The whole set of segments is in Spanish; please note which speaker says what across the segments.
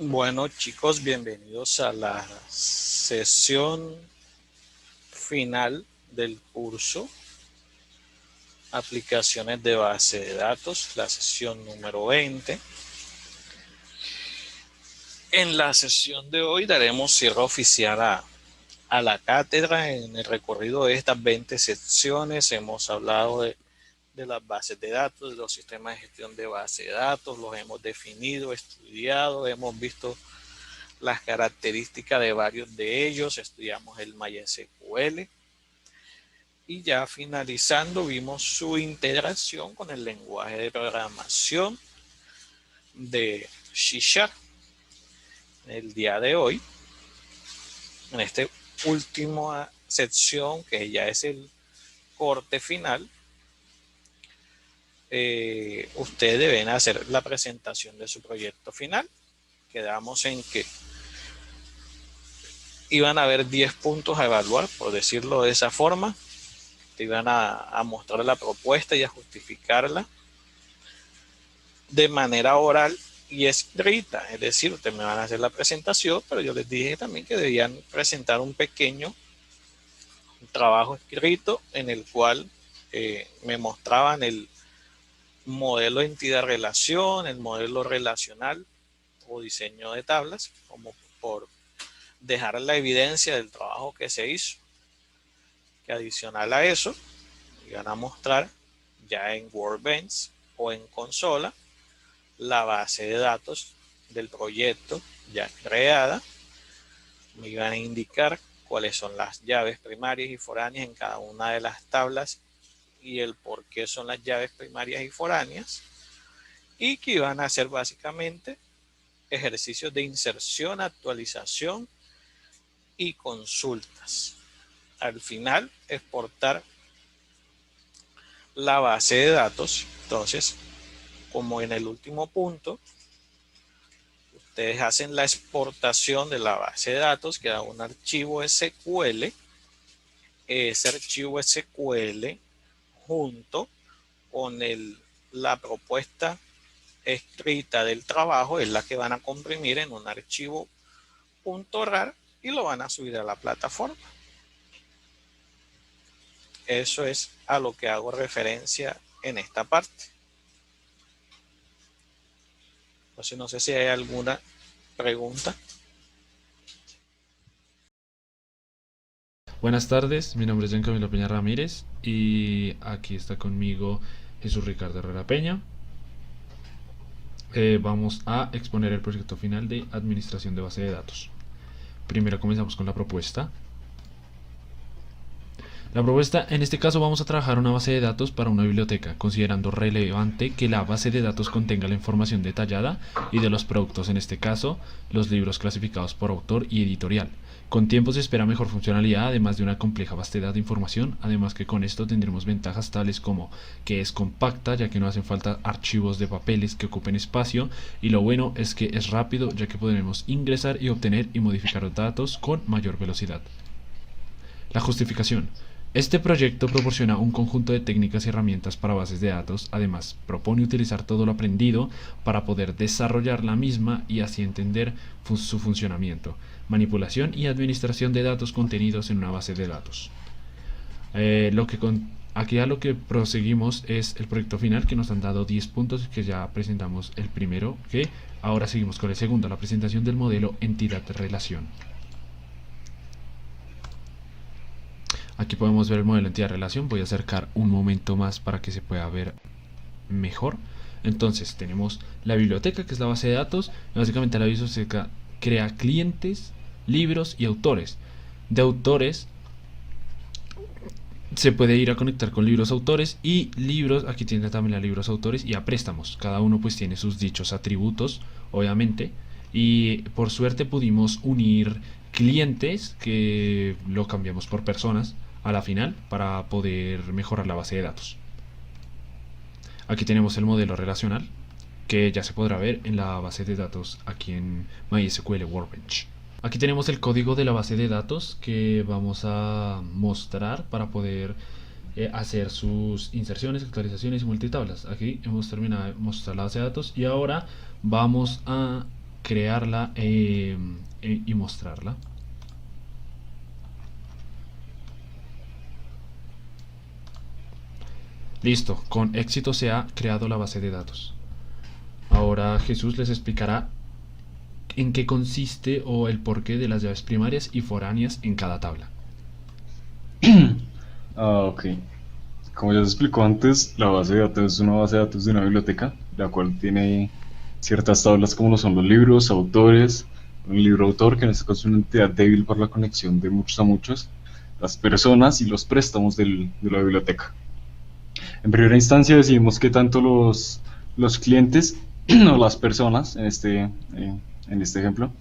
Speaker 1: Bueno, chicos, bienvenidos a la sesión final del curso Aplicaciones de base de datos, la sesión número 20. En la sesión de hoy daremos cierre oficial a la cátedra. En el recorrido de estas 20 secciones hemos hablado de las bases de datos, de los sistemas de gestión de base de datos, los hemos definido, estudiado, hemos visto las características de varios de ellos, estudiamos el MySQL y ya finalizando vimos su integración con el lenguaje de programación de C#. El día de hoy, en esta última sección que ya es el corte final, ustedes deben hacer la presentación de su proyecto final. Quedamos en que iban a haber 10 puntos a evaluar, por decirlo de esa forma. Te iban a mostrar la propuesta y a justificarla de manera oral y escrita. Es decir, ustedes me van a hacer la presentación, pero yo les dije también que debían presentar un pequeño trabajo escrito en el cual me mostraban el modelo entidad-relación, el modelo relacional o diseño de tablas, como por dejar la evidencia del trabajo que se hizo. Que adicional a eso, iban a mostrar ya en Workbench o en consola la base de datos del proyecto ya creada. Me iban a indicar cuáles son las llaves primarias y foráneas en cada una de las tablas y el por qué son las llaves primarias y foráneas, y que iban a hacer básicamente ejercicios de inserción, actualización y consultas. Al final, exportar la base de datos. Entonces, como en el último punto, ustedes hacen la exportación de la base de datos, queda un archivo SQL. Ese archivo SQL junto con la propuesta escrita del trabajo es la que van a comprimir en un archivo .rar y lo van a subir a la plataforma. Eso es a lo que hago referencia en esta parte. Entonces no sé si hay alguna pregunta.
Speaker 2: Buenas tardes, mi nombre es Jean Camilo Peña Ramírez y aquí está conmigo Jesús Ricardo Herrera Peña. Vamos a exponer el proyecto final de administración de base de datos. Primero comenzamos con la propuesta. La propuesta, en este caso vamos a trabajar una base de datos para una biblioteca, considerando relevante que la base de datos contenga la información detallada y de los productos, en este caso, los libros clasificados por autor y editorial. Con tiempo se espera mejor funcionalidad, además de una compleja vastedad de información, además que con esto tendremos ventajas tales como que es compacta, ya que no hacen falta archivos de papeles que ocupen espacio, y lo bueno es que es rápido, ya que podremos ingresar y obtener y modificar los datos con mayor velocidad. La justificación. Este proyecto proporciona un conjunto de técnicas y herramientas para bases de datos, además propone utilizar todo lo aprendido para poder desarrollar la misma y así entender su funcionamiento, manipulación y administración de datos contenidos en una base de datos. Aquí a lo que proseguimos es el proyecto final, que nos han dado 10 puntos, que ya presentamos el primero, que ahora seguimos con el segundo, la presentación del modelo entidad-relación. Aquí podemos ver el modelo entidad-relación. Voy a acercar un momento más para que se pueda ver mejor. Entonces tenemos la biblioteca, que es la base de datos. Básicamente la biblioteca crea clientes, libros y autores. De autores se puede ir a conectar con libros autores, y libros, aquí tiene también a libros autores y a préstamos. Cada uno pues tiene sus dichos atributos, obviamente. Y por suerte pudimos unir clientes, que lo cambiamos por personas a la final para poder mejorar la base de datos. Aquí tenemos el modelo relacional, que ya se podrá ver en la base de datos aquí en MySQL Workbench. Aquí tenemos el código de la base de datos que vamos a mostrar para poder hacer sus inserciones, actualizaciones y multitablas. Aquí hemos terminado de mostrar la base de datos y ahora vamos a crearla y mostrarla. Listo, con éxito se ha creado la base de datos. Ahora Jesús les explicará en qué consiste o el porqué de las llaves primarias y foráneas en cada tabla.
Speaker 3: Ok. Como ya se explicó antes, la base de datos es una base de datos de una biblioteca, la cual tiene ciertas tablas como lo son los libros, autores, un libro autor, que en este caso es una entidad débil por la conexión de muchos a muchos, las personas y los préstamos de la biblioteca. En primera instancia decidimos que tanto los clientes o las personas, en este ejemplo,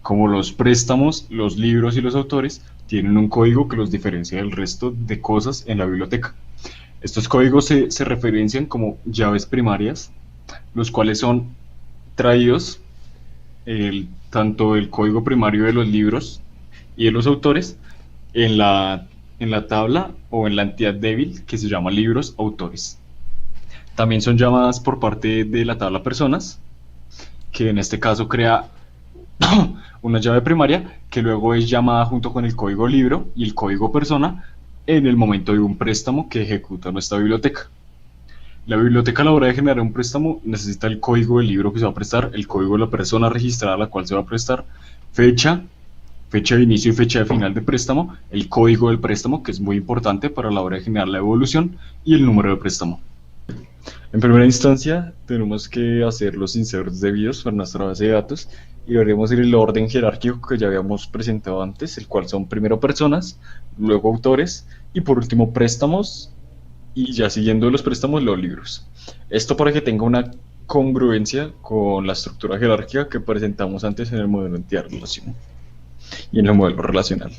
Speaker 3: como los préstamos, los libros y los autores, tienen un código que los diferencia del resto de cosas en la biblioteca. Estos códigos se referencian como llaves primarias, los cuales son traídos tanto el código primario de los libros y de los autores en la tabla o en la entidad débil que se llama libros autores. También son llamadas por parte de la tabla personas, que en este caso crea una llave primaria que luego es llamada junto con el código libro y el código persona en el momento de un préstamo que ejecuta nuestra biblioteca. La biblioteca, a la hora de generar un préstamo, necesita el código del libro que se va a prestar, el código de la persona registrada a la cual se va a prestar, fecha de inicio y fecha de final de préstamo, el código del préstamo, que es muy importante para la hora de generar la evolución, y el número de préstamo. En primera instancia, tenemos que hacer los inserts debidos para nuestra base de datos y veremos en el orden jerárquico que ya habíamos presentado antes, el cual son primero personas, luego autores y por último préstamos, y ya siguiendo los préstamos los libros. Esto para que tenga una congruencia con la estructura jerárquica que presentamos antes en el modelo entidad-relación y en el modelo relacional.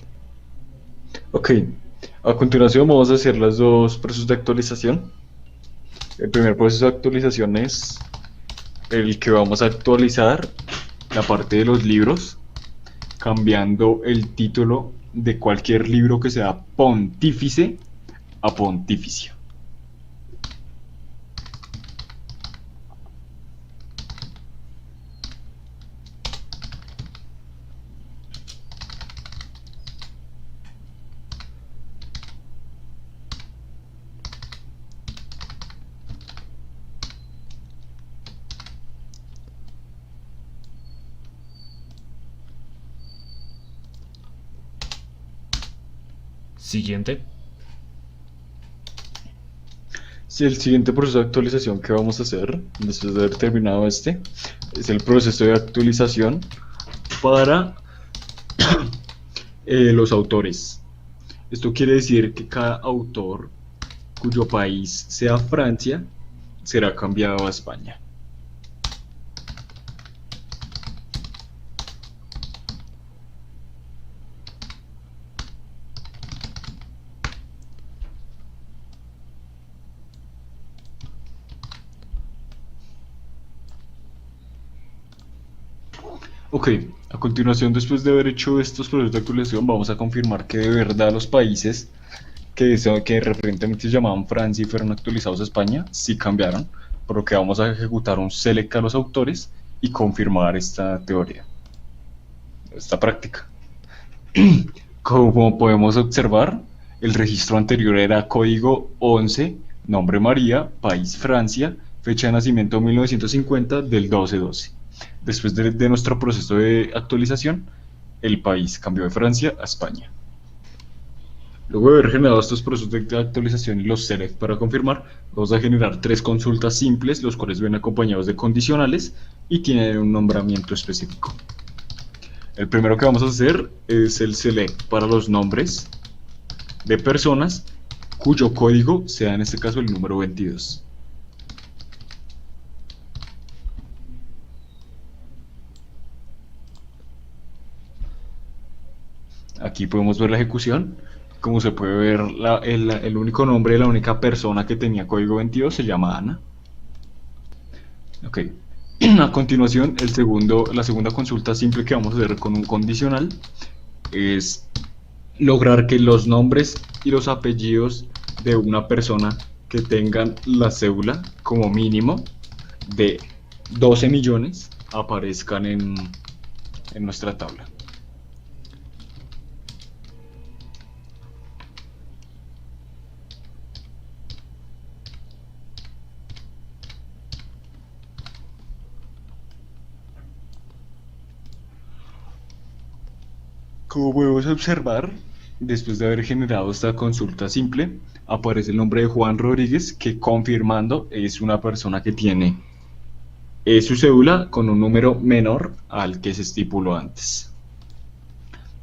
Speaker 3: Ok, a continuación vamos a hacer los dos procesos de actualización. El primer proceso de actualización es el que vamos a actualizar la parte de los libros, cambiando el título de cualquier libro que sea pontífice a pontificio.
Speaker 2: Siguiente.
Speaker 3: Si el siguiente proceso de actualización que vamos a hacer, después de haber terminado este, es el proceso de actualización para los autores. Esto quiere decir que cada autor cuyo país sea Francia será cambiado a España. Ok, a continuación, después de haber hecho estos procesos de actualización, vamos a confirmar que de verdad los países que referentemente se llamaban Francia y fueron actualizados a España, sí cambiaron, por lo que vamos a ejecutar un select a los autores y confirmar esta teoría, esta práctica. Como podemos observar, el registro anterior era código 11, nombre María, país Francia, fecha de nacimiento 1950 del 12-12. Después de nuestro proceso de actualización, el país cambió de Francia a España. Luego de haber generado estos procesos de actualización y los select para confirmar, vamos a generar tres consultas simples, los cuales vienen acompañados de condicionales y tienen un nombramiento específico. El primero que vamos a hacer es el select para los nombres de personas cuyo código sea en este caso el número 22. Aquí podemos ver la ejecución. Como se puede ver, el único nombre de la única persona que tenía código 22 se llama Ana. Ok. A continuación, la segunda consulta simple que vamos a hacer con un condicional es lograr que los nombres y los apellidos de una persona que tengan la cédula como mínimo de 12 millones aparezcan en nuestra tabla. Como podemos observar, después de haber generado esta consulta simple, aparece el nombre de Juan Rodríguez, que confirmando es una persona que tiene su cédula con un número menor al que se estipuló antes.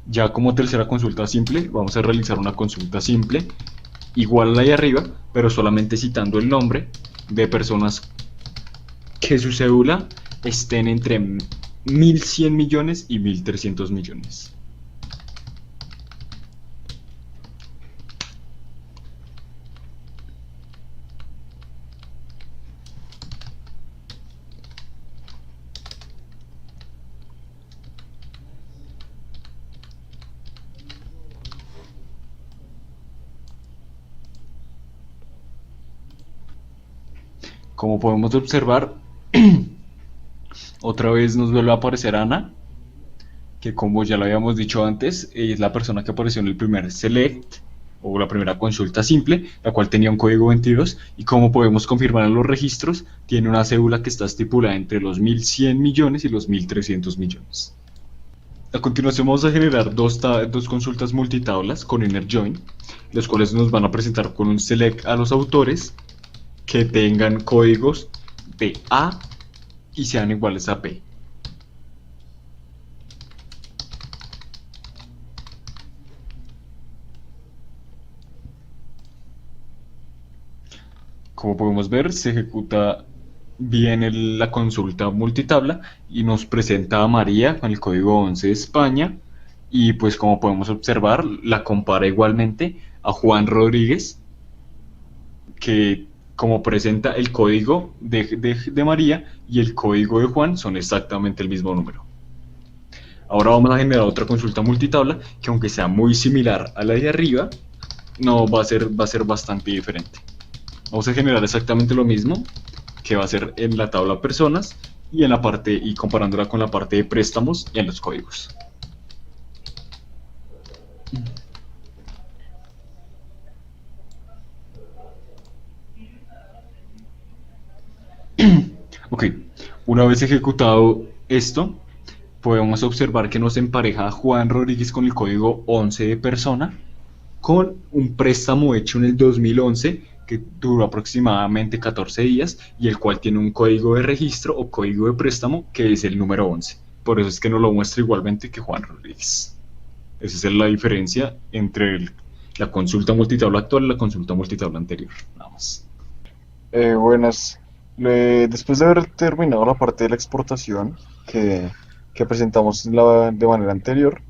Speaker 3: Ya como tercera consulta simple, vamos a realizar una consulta simple igual a la de arriba, pero solamente citando el nombre de personas que su cédula estén entre 1.100 millones y 1.300 millones. Como podemos observar, otra vez nos vuelve a aparecer Ana, que como ya lo habíamos dicho antes, es la persona que apareció en el primer select o la primera consulta simple, la cual tenía un código 22, y como podemos confirmar en los registros, tiene una cédula que está estipulada entre los 1.100 millones y los 1.300 millones. A continuación vamos a generar dos consultas multitablas con inner join, los cuales nos van a presentar con un select a los autores que tengan códigos de A y sean iguales a P. Como podemos ver, se ejecuta bien la consulta multitabla y nos presenta a María con el código 11 de España, y pues como podemos observar, la compara igualmente a Juan Rodríguez, que como presenta el código de María y el código de Juan son exactamente el mismo número. Ahora vamos a generar otra consulta multitabla que, aunque sea muy similar a la de arriba, no va a ser bastante diferente. Vamos a generar exactamente lo mismo, que va a ser en la tabla personas y comparándola con la parte de préstamos y en los códigos. Ok, una vez ejecutado esto, podemos observar que nos empareja Juan Rodríguez con el código 11 de persona, con un préstamo hecho en el 2011 que duró aproximadamente 14 días y el cual tiene un código de registro o código de préstamo que es el número 11. Por eso es que nos lo muestra igualmente que Juan Rodríguez. Esa es la diferencia entre la consulta multitabla actual y la consulta multitabla anterior. Nada más.
Speaker 4: Buenas. Después de haber terminado la parte de la exportación que presentamos de manera anterior,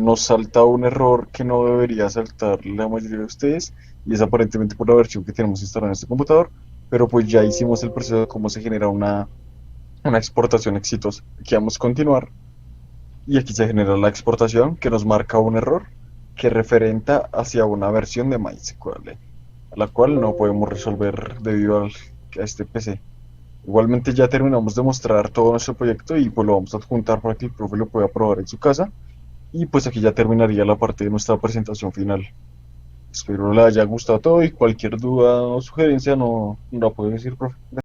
Speaker 4: nos salta un error que no debería saltar la mayoría de ustedes, y es aparentemente por la versión que tenemos instalada en este computador, pero pues ya hicimos el proceso de cómo se genera una exportación exitosa. Aquí vamos a continuar, y aquí se genera la exportación que nos marca un error que referenta hacia una versión de MySQL, a la cual no podemos resolver debido a este PC. Igualmente ya terminamos de mostrar todo nuestro proyecto y pues lo vamos a adjuntar para que el profe lo pueda probar en su casa, y pues aquí ya terminaría la parte de nuestra presentación final. Espero le haya gustado todo, y cualquier duda o sugerencia no la puede decir, profe.